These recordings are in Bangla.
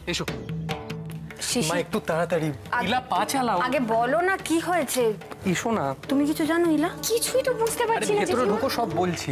এসো মা, একটু তাড়াতাড়ি। ইলা পা চালাও। আগে বলো না কি হয়েছে। এসো না। তুমি কিছু জানো ইলা? কিছুই তো বুঝতে পারছি না। ভেতরে ঢুকো, সব বলছি।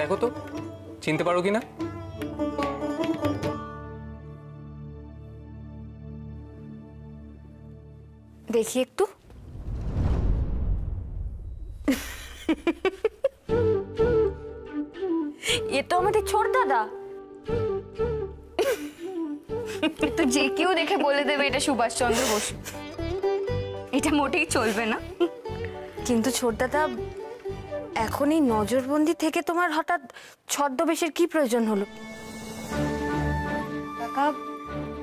দেখো তো চিনতে পারো কিনা। দেখি একটু। এ তো আমাদের ছোট দাদা। তো যে কেউ দেখে বলে দেবে এটা সুভাষচন্দ্র বসু। এটা মোটেই চলবে না। কিন্তু ছোট দাদা, এখন এই নজরবন্দি থেকে তোমার হঠাৎ ছদ্মবেশের কি প্রয়োজন হলো? কাকা,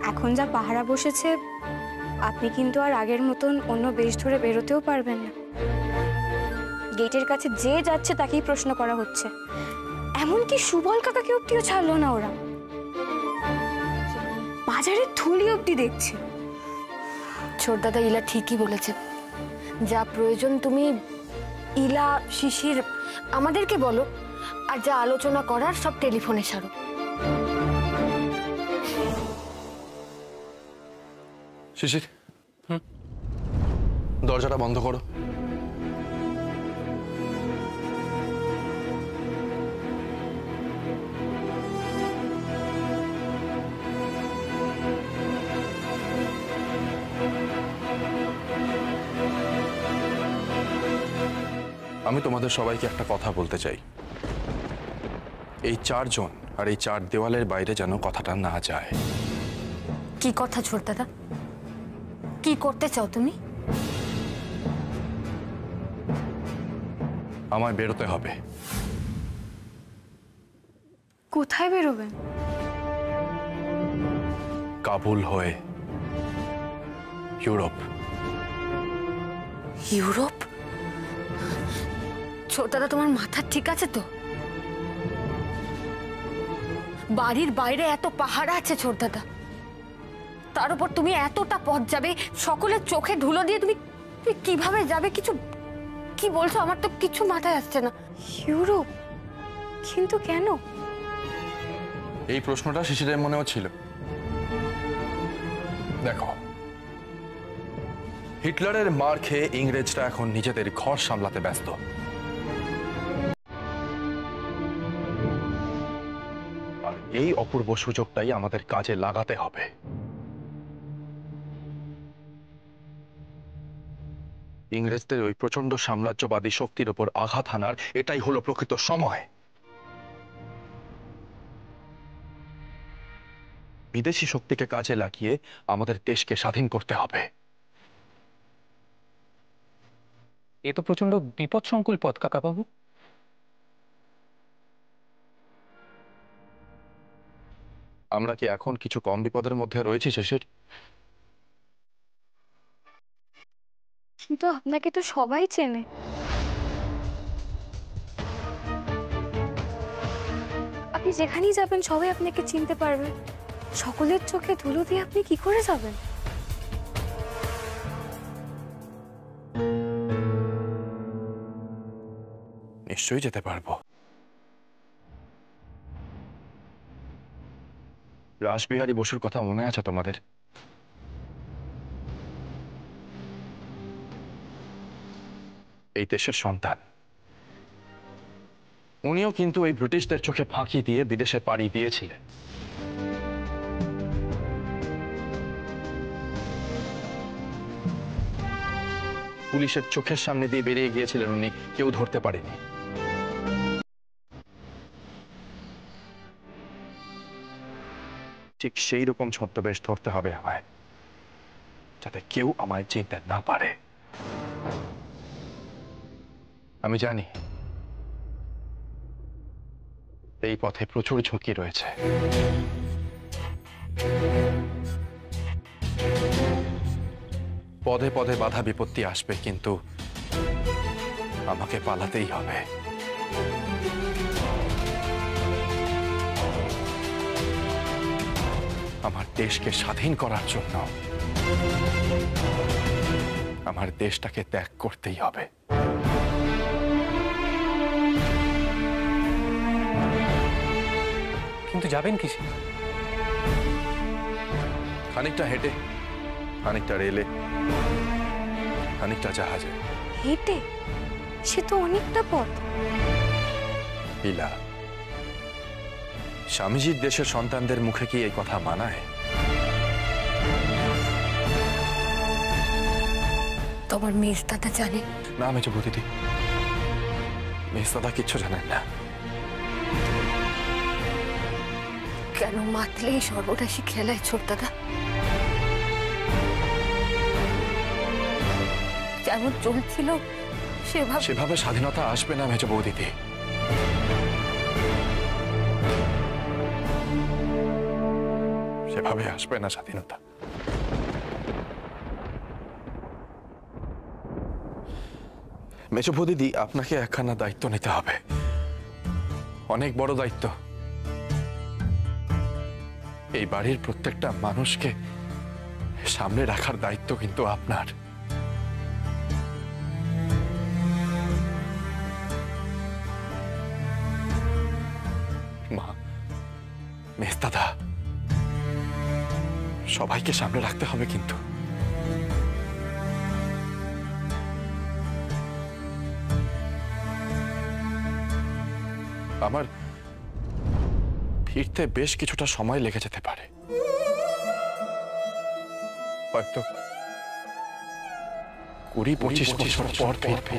এখন যা পাহারা বসেছে, আপনি কিন্তু আর আগের মতন অন্য বেশ ধরে বেরোতেও পারবেন না। গেটের কাছে যে যাচ্ছে তাকেই প্রশ্ন করা হচ্ছে। এমনকি সুবল কাকাকে অব্দিও ছাড়লো না ওরা। বাজারের থলি অব্দি দেখছে। ছোট দাদা, ইলা ঠিকই বলেছে। যা প্রয়োজন তুমি ইলা, শিশির, আমাদেরকে বলো, আর যা আলোচনা করার সব টেলিফোনে সারো। শিশির, দরজাটা বন্ধ করো। আমি তোমাদের সবাইকে একটা কথা বলতে চাই। এই চারজন আর এই চার দেওয়ালের বাইরে যেন কথাটা না যায়। কি কথা ছোট দাদা? কি করতে চাও তুমি? আমায় বেরোতে হবে। কোথায় বেরোবেন? কাবুল হয়ে ইউরোপ। ইউরোপ? ছোট দাদা, তোমার মাথা ঠিক আছে তো? বাড়ির বাইরে এত পাহাড় আছে ছোট দাদা, তার উপর তুমি এতটা পথ যাবে, সকলের চোখে ধুলো দিয়ে তুমি কিভাবে যাবে? কিছু কি বলছো? আমার তো কিছু মাথায় আসছে না। ইউরোপ? কিন্তু কেন? এই প্রশ্নটা শিশিরের মনেও ছিল। দেখো, হিটলারের মার খেয়ে ইংরেজরা এখন নিজেদের ঘর সামলাতে ব্যস্ত। আর এই অপূর্ব সুযোগটাই আমাদের কাজে লাগাতে হবে। ইংরেজদের ওই প্রচন্ড সাম্রাজ্যবাদী শক্তির উপর আঘাত হানার এটাই হলো প্রকৃত সময়। বিদেশি শক্তিকে কাজে লাগিয়ে আমাদের দেশকে স্বাধীন করতে হবে। এ তো প্রচন্ড বিপদসংকুল পথ কাকাবাবু। আমরা কি এখন কিছু কম বিপদের মধ্যে রয়েছি শিশির? কিন্তু আপনাকে তো সবাই চেনে। আপনি যেখানেই যাবেন সবাই আপনাকে চিনতে পারবে। সকলের চোখে ধুলো দিয়ে আপনি কি করে যাবেন? নিশ্চয়ই যেতে পারবো। রাসবিহারী বসুর কথা মনে আছে তোমাদের? এই দেশের সন্তান। উনিও কিন্তু এই ব্রিটিশদের চোখে ফাঁকি দিয়ে বিদেশে পাড়ি দিয়েছিলেন। পুলিশের চোখের সামনে দিয়ে বেরিয়ে গিয়েছিলেন উনি, কেউ ধরতে পারেনি। ঠিক সেই রকম ছদ্মবেশ ধরতে হবে আমায়, যাতে কেউ আমায় চিনতে না পারে। আমি জানি এই পথে প্রচুর ঝুঁকি রয়েছে। পদে পদে বাধা বিপত্তি আসবে, কিন্তু আমাকে পালাতেই হবে। আমার দেশকে স্বাধীন করার জন্য আমার দেশটাকে ত্যাগ করতেই হবে। কিন্তু যাবেন কিসে? খানিকটা হেঁটে, খানিকটা রেলে, খানিকটা জাহাজে। হেঁটে? সে তো অনেকটা পথ। ইলা, স্বামীজির দেশের সন্তানদের মুখে কি এই কথা মানায়? তোমার মেজদাদা জানে? না মেজো বৌদিদি, মেজদাদা কিচ্ছু জানেন না। কেন মাতলে এই সর্বনাশী খেলায় ছোটদাদা? যেমন চলছিল সেভাবে স্বাধীনতা আসবে না মেজো বৌদিদি। সেভাবে আসবে না স্বাধীনতা। মেজো বৌদিদি, আপনাকে একখানা দায়িত্ব নিতে হবে, অনেক বড় দায়িত্ব। এই বাড়ির প্রত্যেকটা মানুষকে সামনে রাখার দায়িত্ব কিন্তু আপনার। মা, মেজদাদা, সবাইকে সামনে রাখতে হবে কিন্তু। আমার ফিরতে বেশ কিছুটা সময় লেগে যেতে পারে, হয়তো 20-25 বছর পর ফিরবে।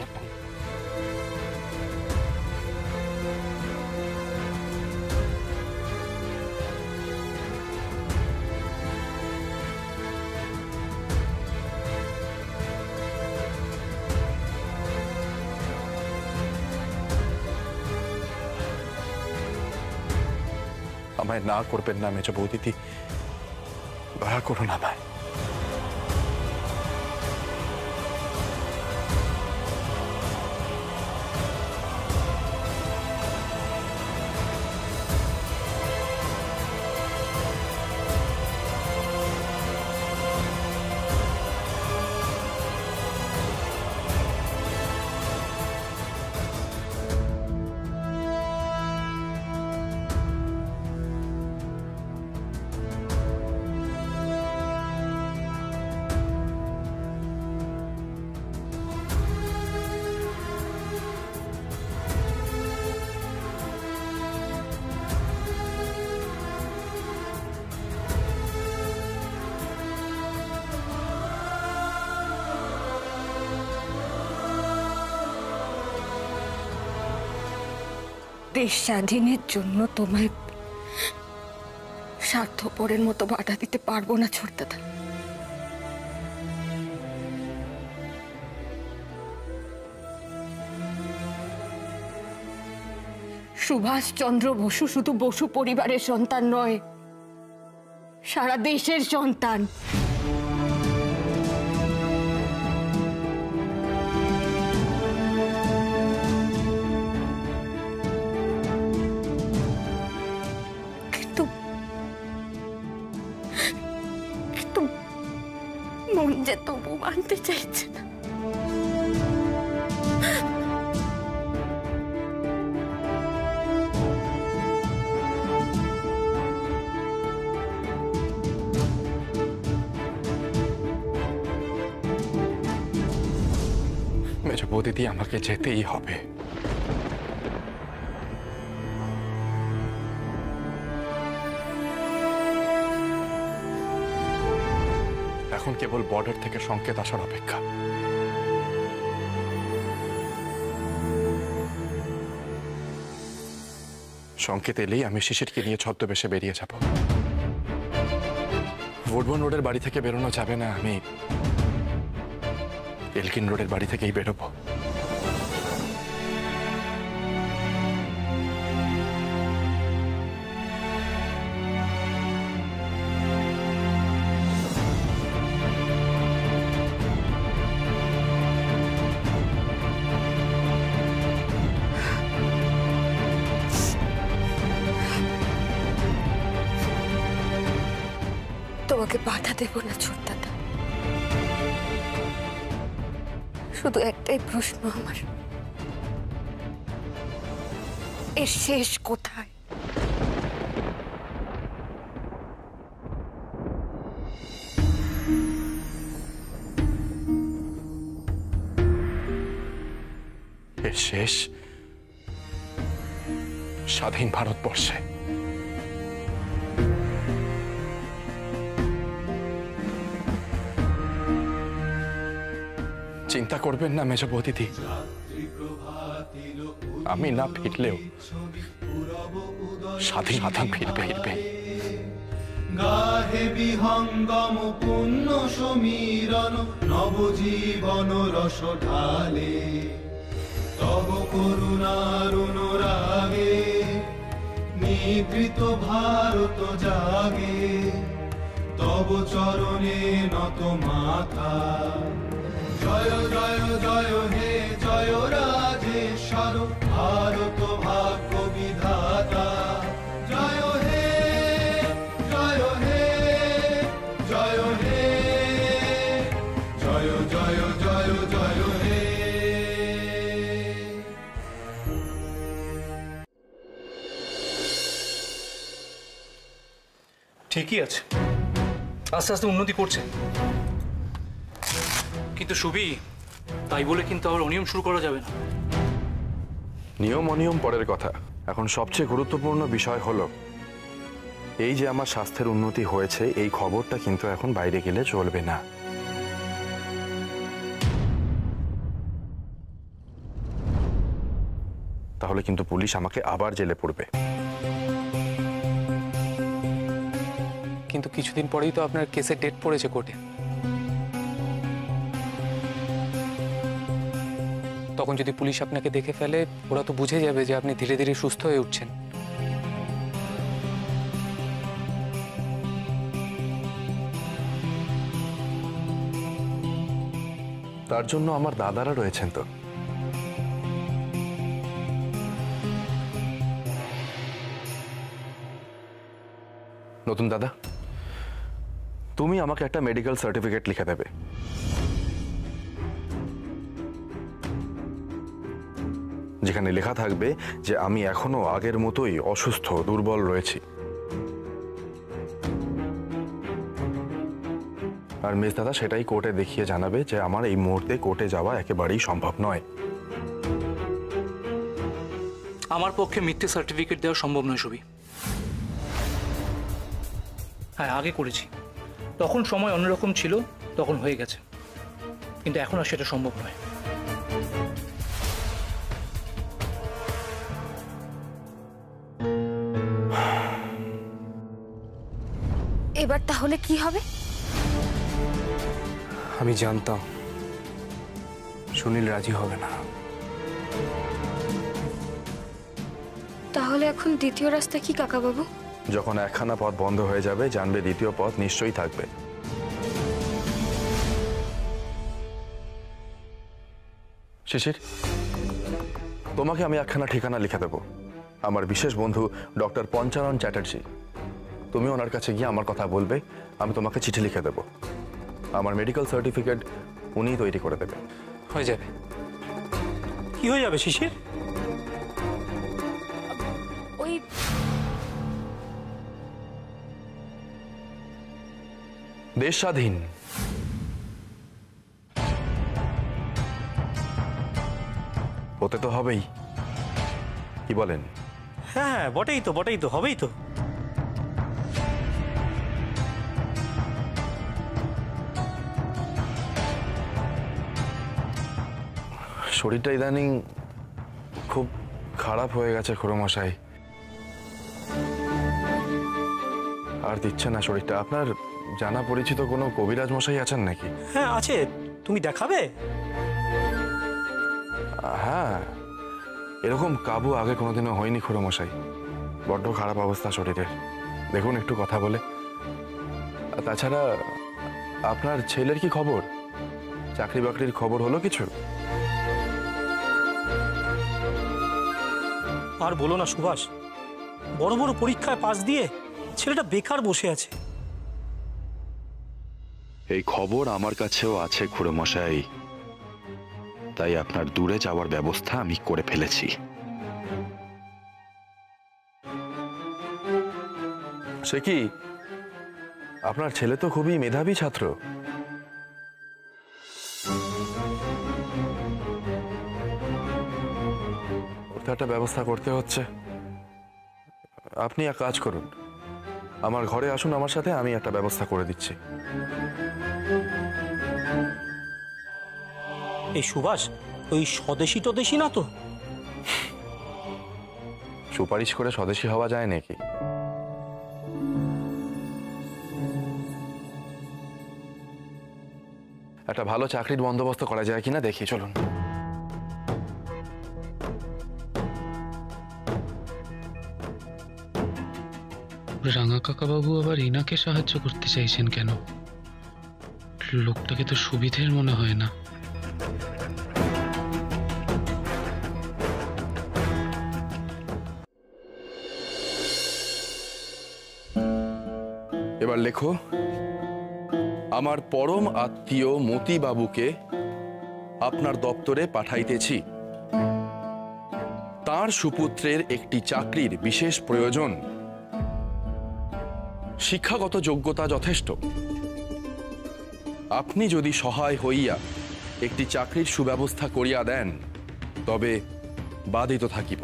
আমায় না করবেন না মেজো বৌদিদি, দয়া করুন আমায়। দেশ স্বাধীনের জন্য তোমায় স্বার্থপরের মতো বাধা দিতে পারবো না ছোটদাদা। সুভাষচন্দ্র বসু শুধু বসু পরিবারের সন্তান নয়, সারা দেশের সন্তান। কিন্তু মন যে তবু মানতে চাইছে না। মেজো বৌদিদি, আমাকে যেতেই হবে। এখন কেবল বর্ডার থেকে সংকেত আসার অপেক্ষা। সংকেত এলেই আমি শিশিরকে নিয়ে ছদ্মবেশে বেরিয়ে যাব। ভোটবন রোডের বাড়ি থেকে বেরোনো যাবে না, আমি এলকিন রোডের বাড়ি থেকেই বেরোবো। তোমাকে বাধা দেব না ছোটদাদা, শুধু একটাই প্রশ্ন আমার, এর শেষ কোথায়? দেশ, স্বাধীন ভারতবর্ষে। চিন্তা করবেন না মেজ বৌদিদি, আমি না ফিরলেও স্বাধীন ফিরবে। গাহে বিহঙ্গম পুণ্য সমীরণ নবজীবন রস ঢালে, তব করুণার অনুরাগে নিদ্রিত ভারত জাগে, তব চরণে নত মাথা। জয় জয় জয় হে জয় রাজেশ্বর ভারত ভাগ্য বিধাতা। জয় হে জয় হে জয় হে জয় জয় জয় জয় হে। ঠিকই আছে, আস্তে আস্তে উন্নতি করছে, কিন্তু সুবি তাই বলে কিন্তু আবার অনিয়ম শুরু করা যাবে না। নিয়ম অনিয়ম পরের কথা, এখন সবচেয়ে গুরুত্বপূর্ণ বিষয় হলো এই যে আমার স্বাস্থ্যের উন্নতি হয়েছে, এই খবরটা কিন্তু এখন বাইরে গেলে চলবে না। তাহলে কিন্তু পুলিশ আমাকে আবার জেলে পুরবে। কিন্তু কিছুদিন পরেই তো আপনার কেসের ডেট পড়েছে কোর্টে। তখন যদি পুলিশ আপনাকে দেখে ফেলে, ওরা তো বুঝে যাবে যে আপনি ধীরে ধীরে সুস্থ হয়ে উঠছেন। তার জন্য আমার দাদারা রয়েছেন তো। নতুন দাদা, তুমি আমাকে একটা মেডিকেল সার্টিফিকেট লিখে দেবে, যেখানে লেখা থাকবে যে আমি এখনো আগের মতোই অসুস্থ দুর্বল রয়েছি। আর মিস দাদা সেটাই কোর্টে দেখিয়ে জানাবে যে আমার এই মুহূর্তে কোর্টে যাওয়া একেবারেই সম্ভব নয়। আমার পক্ষে মিথ্যে সার্টিফিকেট দেওয়া সম্ভব নয় সুবি। হ্যাঁ, আগে করেছি, তখন সময় অন্যরকম ছিল, তখন হয়ে গেছে, কিন্তু এখন আর সেটা সম্ভব নয়। এবার তাহলে কি হবে? আমি জানতাম সুনীল রাজি হবে না। তাহলে এখন দ্বিতীয় রাস্তা কি কাকাবাবু? যখন একখানা পথ বন্ধ হয়ে যাবে, জানবে দ্বিতীয় পথ নিশ্চয়ই থাকবে। শিশির, তোমাকে আমি একখানা ঠিকানা লিখে দেব। আমার বিশেষ বন্ধু ডক্টর পঞ্চানন চ্যাটার্জি, তুমি ওনার কাছে গিয়ে আমার কথা বলবে, আমি তোমাকে চিঠি লিখে দেব। আমার মেডিকেল সার্টিফিকেট উনিই তৈরি করে দেবে। হয়ে যাবে। কি হয়ে যাবে শিশির? ওই দেশ স্বাধীন, হতে তো হবেই, কি বলেন? হ্যাঁ, বটেই তো, হবেই তো। শরীরটা ইদানিং খুব খারাপ হয়ে গেছে খুড়োমশাই, আর দিচ্ছে না শরীরটা। আপনার জানা পরিচিত কোনো কবিরাজ মশাই আছেন নাকি? হ্যাঁ আছে, তুমি দেখাবে? হ্যাঁ, এরকম কাবু আগে কোনোদিনও হয়নি খুড়োমশাই, বড্ড খারাপ অবস্থা শরীরের, দেখুন একটু কথা বলে। তাছাড়া আপনার ছেলের কি খবর? চাকরি বাকরির খবর হলো কিছু? আর বলো না সুভাষ, বড় বড় পরীক্ষায় পাস দিয়ে ছেলেটা বেকার বসে আছে। এই খবর আমার কাছেও আছে খুড়োমশাই, তাই আপনার দূরে যাওয়ার ব্যবস্থা আমি করে ফেলেছি। সে কি, আপনার ছেলে তো খুবই মেধাবী ছাত্র। একটা ব্যবস্থা করতে হচ্ছে। আপনি এক কাজ করুন, আমার ঘরে আসুন আমার সাথে, আমি একটা ব্যবস্থা করে দিচ্ছি। এই সুভাষ ওই স্বদেশি টদেশি না তো? সুপারিশ করে স্বদেশী হওয়া যায় নাকি? একটা ভালো চাকরির বন্দোবস্ত করা যায় কিনা দেখি, চলুন। রাঙা কাকাবাবু আবার ইনাকে সাহায্য করতে চাইছেন কেন? লোকটাকে তো সুবিধের মনে হয় না। এবার লেখো, আমার পরম আত্মীয় মতিবাবুকে আপনার দপ্তরে পাঠাইতেছি। তার সুপুত্রের একটি চাকরির বিশেষ প্রয়োজন। শিক্ষাগত যোগ্যতা যথেষ্ট। আপনি যদি সহায় হইয়া একটি চাকরির সুব্যবস্থা করিয়া দেন তবে বাধিত থাকিব।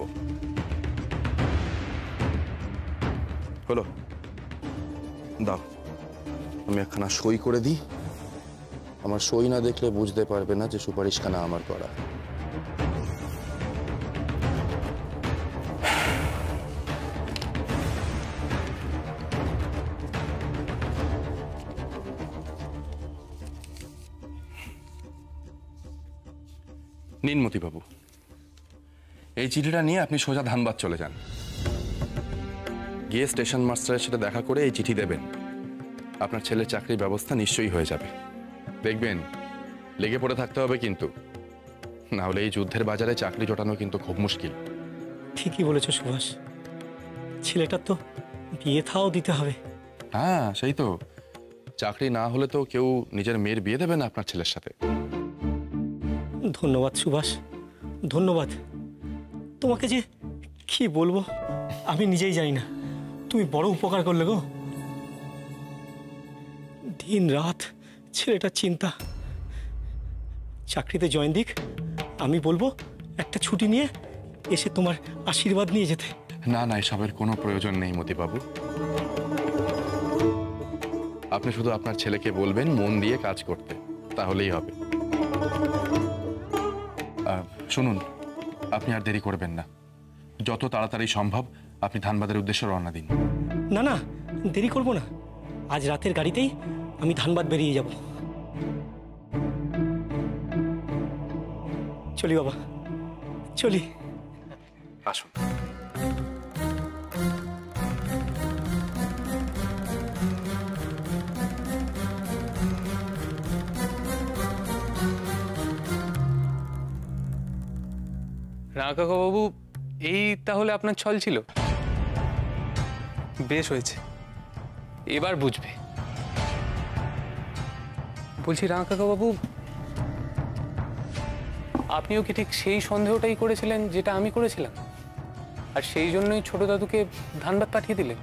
হলো, দাও, আমি একখানা সই করে দিই। আমার সই না দেখলে বুঝতে পারবে না যে সুপারিশখানা আমার করা। নিন মতিবাবু, এই চিঠিটা নিয়ে আপনি সোজা ধানবাদ চলে যান। গিয়ে স্টেশন মাস্টারের সাথে দেখা করে এই চিঠি দেবেন। আপনার ছেলের চাকরির ব্যবস্থা নিশ্চয়ই হয়ে যাবে। দেখবেন, লেগে পড়ে থাকতে হবে কিন্তু, না হলে এই যুদ্ধের বাজারে চাকরি জোটানো কিন্তু খুব মুশকিল। ঠিকই বলেছ সুভাষ, ছেলেটার তো বিয়ে থাও দিতে হবে। হ্যাঁ, সেই তো। চাকরি না হলে তো কেউ নিজের মেয়ের বিয়ে দেবে না আপনার ছেলের সাথে। ধন্যবাদ সুভাষ, ধন্যবাদ। তোমাকে যে কি বলবো আমি নিজেই জানি না। তুমি বড় উপকার করলে গো। দিন রাত ছেলেটার চিন্তা। চাকরিতে জয়েন দিক, আমি বলবো একটা ছুটি নিয়ে এসে তোমার আশীর্বাদ নিয়ে যেতে। না না, এসবের কোনো প্রয়োজন নেই মতিবাবু। আপনি শুধু আপনার ছেলেকে বলবেন মন দিয়ে কাজ করতে, তাহলেই হবে। শুনুন, আপনি আর দেরি করবেন না। যত তাড়াতাড়ি সম্ভব আপনি ধানবাদের উদ্দেশ্যে রওনা দিন। না না, দেরি করবো না। আজ রাতের গাড়িতেই আমি ধানবাদ বেরিয়ে যাব। চলি বাবা, চলি। আসুন। রাঙা কাকাবাবু, এই তাহলে আপনার ছল ছিল? বেশ হয়েছে, এবার বুঝবে। বলছি রাঙা কাকাবাবু, আপনিও কি ঠিক সেই সন্দেহটাই করেছিলেন যেটা আমি করেছিলাম, আর সেই জন্যই ছোট দাদুকে ধানবাদ পাঠিয়ে দিলেন?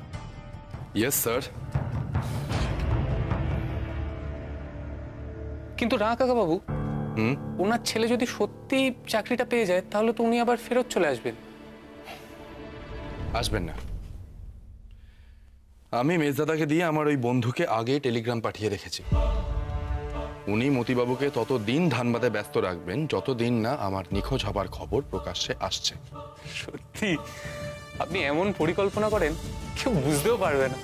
Yes sir. কিন্তু রাঙা কাকাবাবু, ওনার ছেলে যদি সত্যি চাকরিটা পেয়ে যায় তাহলে তো উনি আবার ফেরত চলে আসবেন। আসবেন না। আমি মেজদাদাকে দিয়ে আমার ওই বন্ধুকে আগে টেলিগ্রাম পাঠিয়ে রেখেছি। উনি মতিবাবুকে ততদিন ধানবাদে ব্যস্ত রাখবেন যতদিন না আমার নিখোঁজ হবার খবর প্রকাশ্যে আসছে। সত্যি আপনি এমন পরিকল্পনা করেন কেউ বুঝতেও পারবে না।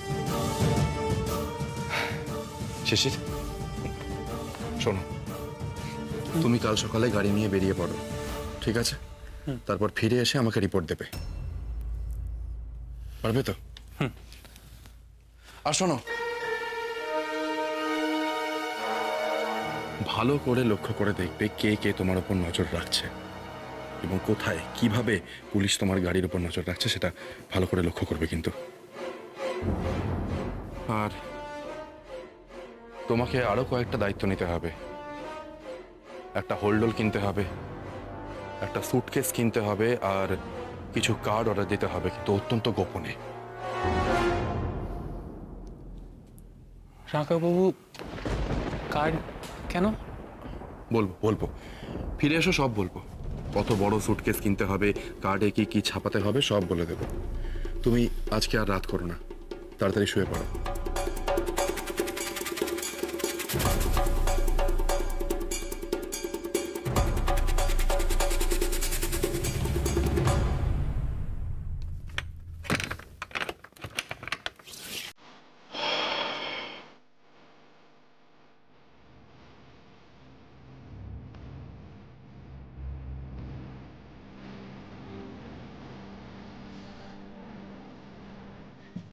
শিশির, শোনো, তুমি কাল সকালে গাড়ি নিয়ে বেরিয়ে পড়ো, ঠিক আছে? তারপর ফিরে এসে আমাকে রিপোর্ট দেবে, পারবে তো? আর শোনো, ভালো করে লক্ষ্য করে দেখবে কে কে তোমার উপর নজর রাখছে এবং কোথায় কিভাবে পুলিশ তোমার গাড়ির উপর নজর রাখছে সেটা ভালো করে লক্ষ্য করবে কিন্তু। আর তোমাকে আরো কয়েকটা দায়িত্ব নিতে হবে। একটা হোল্ডল কিনতে হবে, একটা সুটকেস কিনতে হবে, আর কিছু কার্ড অর্ডার দিতে হবে, কিন্তু অত্যন্ত গোপনে। রাঙাবাবু, কার্ড কেন? বলবো বলবো, ফিরে এসো সব বলবো। কত বড় সুটকেস কিনতে হবে, কার্ডে কি কি ছাপাতে হবে সব বলে দেবো। তুমি আজকে আর রাত করো না, তাড়াতাড়ি শুয়ে পড়ো।